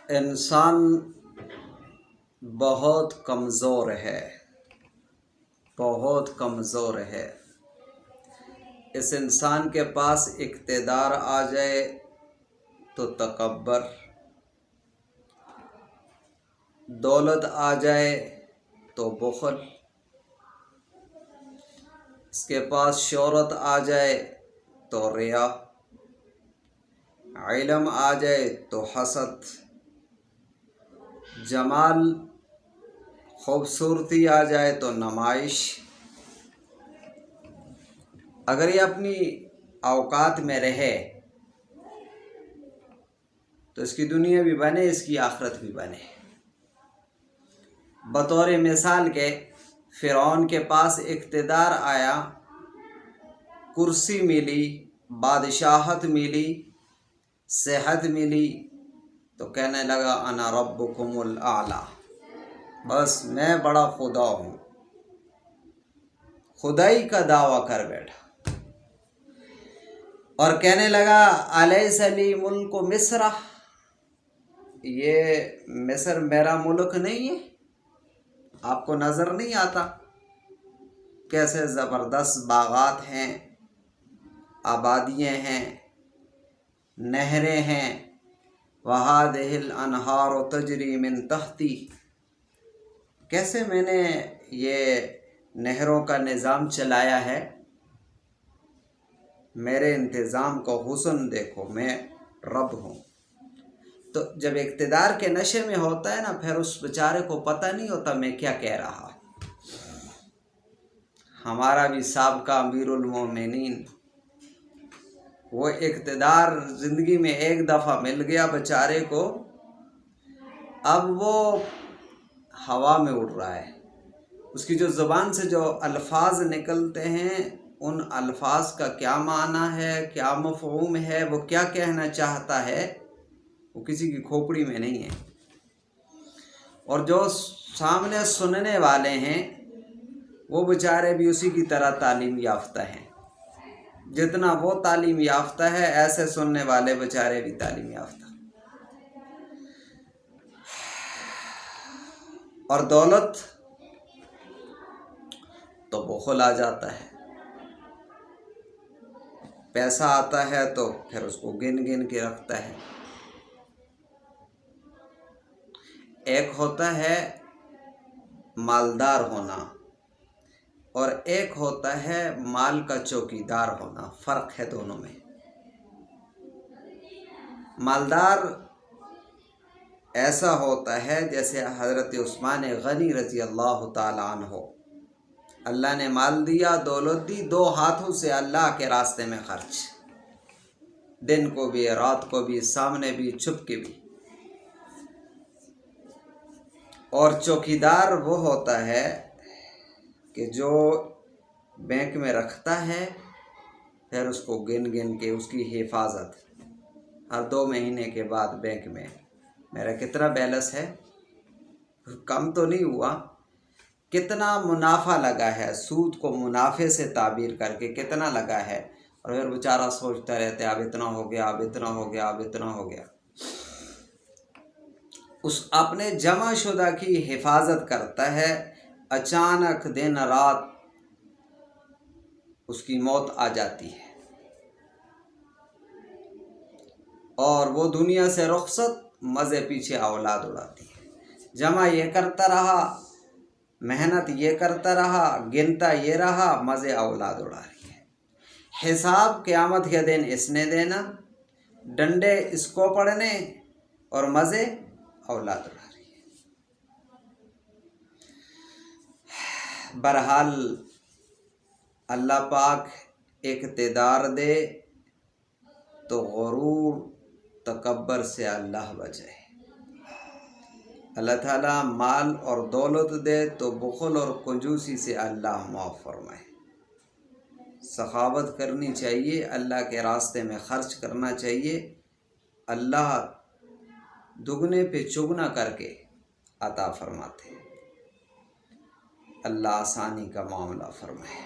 انسان بہت کمزور ہے، بہت کمزور ہے۔ اس انسان کے پاس اقتدار آ جائے تو تکبر، دولت آ جائے تو بخل، اس کے پاس شہرت آ جائے تو ریا، علم آ جائے تو حسد، جمال خوبصورتی آ جائے تو نمائش۔ اگر یہ اپنی اوقات میں رہے تو اس کی دنیا بھی بنے، اس کی آخرت بھی بنے۔ بطور مثال کے فرعون کے پاس اقتدار آیا، کرسی ملی، بادشاہت ملی، صحت ملی، تو کہنے لگا انا ربکم الاعلی، بس میں بڑا خدا ہوں، خدائی کا دعویٰ کر بیٹھا اور کہنے لگا الیس لی ملک مصر، یہ مصر میرا ملک نہیں ہے؟ آپ کو نظر نہیں آتا کیسے زبردست باغات ہیں، آبادیاں ہیں، نہریں ہیں، وَهَٰذِهِ الْأَنْهَارُ تَجْرِي مِن تَحْتِي، کیسے میں نے یہ نہروں کا نظام چلایا ہے، میرے انتظام کو حسن دیکھو، میں رب ہوں۔ تو جب اقتدار کے نشے میں ہوتا ہے نا، پھر اس بیچارے کو پتہ نہیں ہوتا میں کیا کہہ رہا۔ ہمارا بھی سابقہ امیر المومنین، وہ اقتدار زندگی میں ایک دفعہ مل گیا بیچارے کو، اب وہ ہوا میں اڑ رہا ہے۔ اس کی جو زبان سے جو الفاظ نکلتے ہیں، ان الفاظ کا کیا معنی ہے، کیا مفہوم ہے، وہ کیا کہنا چاہتا ہے، وہ کسی کی کھوپڑی میں نہیں ہے۔ اور جو سامنے سننے والے ہیں وہ بیچارے بھی اسی کی طرح تعلیم یافتہ ہیں، جتنا وہ تعلیم یافتہ ہے ایسے سننے والے بیچارے بھی تعلیم یافتہ۔ اور دولت تو بخل آ جاتا ہے، پیسہ آتا ہے تو پھر اس کو گن گن کے رکھتا ہے۔ ایک ہوتا ہے مالدار ہونا اور ایک ہوتا ہے مال کا چوکیدار ہونا، فرق ہے دونوں میں۔ مالدار ایسا ہوتا ہے جیسے حضرت عثمان غنی رضی اللہ تعالیٰ عنہ، اللہ نے مال دیا، دولت دی، دو ہاتھوں سے اللہ کے راستے میں خرچ، دن کو بھی، رات کو بھی، سامنے بھی، چھپ کے بھی۔ اور چوکیدار وہ ہوتا ہے کہ جو بینک میں رکھتا ہے، پھر اس کو گن گن کے اس کی حفاظت، ہر 2 مہینے کے بعد بینک میں میرا کتنا بیلنس ہے، کم تو نہیں ہوا، کتنا منافع لگا ہے، سود کو منافع سے تعبیر کر کے کتنا لگا ہے، اور پھر بیچارہ سوچتا رہتا ہے اب اتنا ہو گیا، اب اتنا ہو گیا، اب اتنا ہو گیا۔ اس اپنے جمع شدہ کی حفاظت کرتا ہے، اچانک دن رات اس کی موت آ جاتی ہے اور وہ دنیا سے رخصت، مزے پیچھے اولاد اڑاتی ہے۔ جمع یہ کرتا رہا، محنت یہ کرتا رہا، گنتا یہ رہا، مزے اولاد اڑا رہی ہے۔ حساب قیامت کے دن اس نے دینا، ڈنڈے اس کو پڑنے اور مزے اولاد اڑا رہی ہے۔ بہرحال اللہ پاک اقتدار دے تو غرور تکبر سے اللہ بچائے، اللہ تعالیٰ مال اور دولت دے تو بخل اور کنجوسی سے اللہ معاف فرمائے۔ سخاوت کرنی چاہیے، اللہ کے راستے میں خرچ کرنا چاہیے، اللہ دگنے پہ چگنا کر کے عطا فرماتے ہیں۔ اللہ آسانی کا معاملہ فرمائے۔